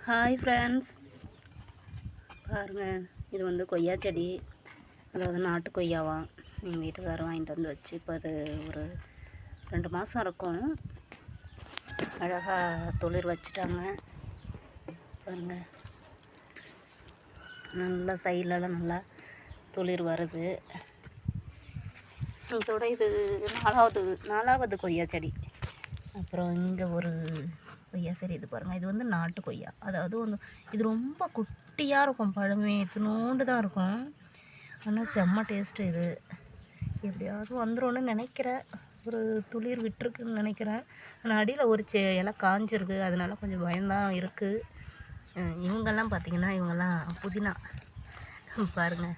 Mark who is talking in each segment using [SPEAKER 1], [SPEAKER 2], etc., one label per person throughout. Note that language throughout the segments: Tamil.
[SPEAKER 1] ஹாய் ஃப்ரெண்ட்ஸ், பாருங்கள். இது வந்து கொய்யா செடி, அதாவது நாட்டு கொய்யாவாம். எங்கள் வீட்டுக்காரர் வாங்கிட்டு வந்து வச்சு இப்போ அது ஒரு 2 மாதம் இருக்கும். அழகாக துளிர் வச்சுட்டாங்க பாருங்கள். நல்லா சைட்லலாம் நல்லா துளிர் வருது. இதோட இது நாலாவது கொய்யா செடி. அப்புறம் இங்கே ஒரு கொய்யா தெரியுது பாருங்கள். இது வந்து நாட்டு கொய்யா, அதாவது வந்து இது ரொம்ப குட்டியாக இருக்கும். பழமே இத்தினோண்டு தான் இருக்கும், ஆனால் செம்ம டேஸ்ட்டு. இது எப்படியாவது வந்துடும்னு நினைக்கிறேன். ஒரு துளிர் விட்டுருக்குன்னு நினைக்கிறேன். ஆனால் அடியில் ஒரு இலை காஞ்சிருக்கு, அதனால கொஞ்சம் பயம்தான் இருக்குது. இவங்கெல்லாம் பார்த்திங்கன்னா, இவங்கெல்லாம் புதினா பாருங்கள்.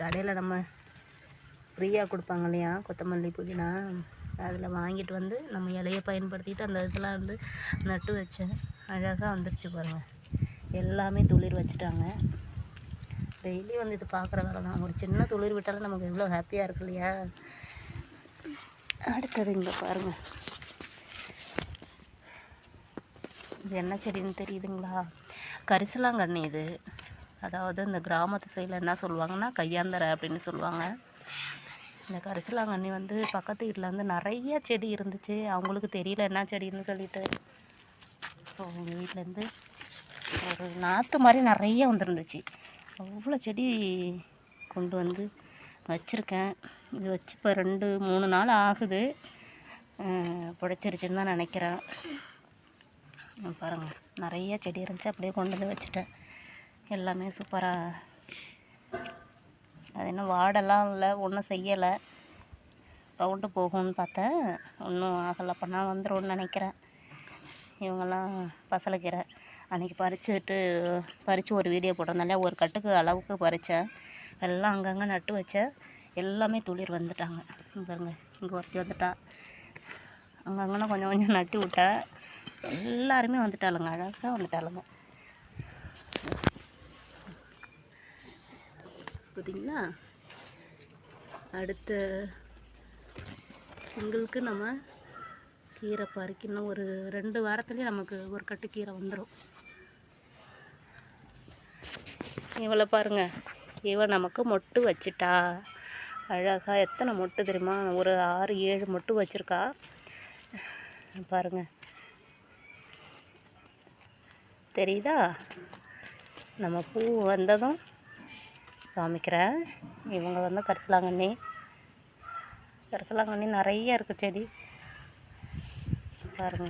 [SPEAKER 1] கடையில் நம்ம ஃப்ரீயாக கொடுப்பாங்க இல்லையா, கொத்தமல்லி புதினா, அதில் வாங்கிட்டு வந்து நம்ம இலையை பயன்படுத்திட்டு அந்த இதெல்லாம் வந்து நட்டு வச்சேன். அழகாக வந்துருச்சு பாருங்கள். எல்லாமே துளிர் வச்சுட்டாங்க. டெய்லி வந்து இது பார்க்குற வேலை தான். ஒரு சின்ன துளிர் விட்டாலும் நமக்கு எவ்வளோ ஹாப்பியாக இருக்கு இல்லையா. அடுத்தது இங்கே பாருங்கள். இது என்ன செடின்னு தெரியுதுங்களா? கரிசலாங்கண்ணி. இது அதாவது இந்த கிராமத்து சைடில் என்ன சொல்லுவாங்கன்னா கையாந்தரை அப்படின்னு சொல்லுவாங்க. இந்த கரிசலாங்கண்ணி வந்து பக்கத்து வீட்டில் வந்து நிறைய செடி இருந்துச்சு. அவங்களுக்கு தெரியல என்ன செடின்னு சொல்லிட்டு. ஸோ எங்கள் வீட்டிலேருந்து ஒரு நாற்று மாதிரி நிறைய வந்துருந்துச்சு. அவ்வளோ செடி கொண்டு வந்து வச்சுருக்கேன். இது வச்சு இப்போ 2-3 நாள் ஆகுது. பிடிச்சிருச்சுன்னு தான் நினைக்கிறேன். பாருங்கள், நிறைய செடி இருந்துச்சு, அப்படியே கொண்டு வந்து வச்சுட்டேன். எல்லாமே சூப்பராக. அது இன்னும் வாடெல்லாம் இல்லை, ஒன்றும் செய்யலை. கவுண்டு போகும்னு பார்த்தேன், ஒன்றும் ஆகலை. அப்போனா வந்துடும்னு நினைக்கிறேன். இவங்கெல்லாம் பசலைக்கீரை அன்றைக்கி பறித்து ஒரு வீடியோ போட்டிருந்தாலே, ஒரு கட்டுக்கு அளவுக்கு பறித்தேன். எல்லாம் அங்கங்கே நட்டு வச்சேன். எல்லாமே துளிர் வந்துட்டாங்க. பாருங்க, இங்கே ஒருத்தி வந்துட்டா. அங்கங்கன்னா கொஞ்சம் கொஞ்சம் நட்டு விட்டேன். எல்லாருமே வந்துட்டாளுங்க, அழகாக வந்துட்டாளுங்க. பார்த்தீங்களா? அடுத்த சிங்கிளுக்கு நம்ம கீரை பறிக்கணும். ஒரு 2 வாரத்துலேயே நமக்கு ஒரு கட்டு கீரை வந்துடும். இவளை பாருங்கள், இவள் நமக்கு மொட்டு வச்சிட்டா அழகாக. எத்தனை மொட்டு தெரியுமா? ஒரு 6-7 மொட்டு வச்சுருக்கா பாருங்கள். தெரியுதா? நம்ம பூ வந்ததும் காமிக்கிறேன். இவங்க வந்து கரிசலாங்கண்ணி நிறைய இருக்குது செடி பாருங்கள்.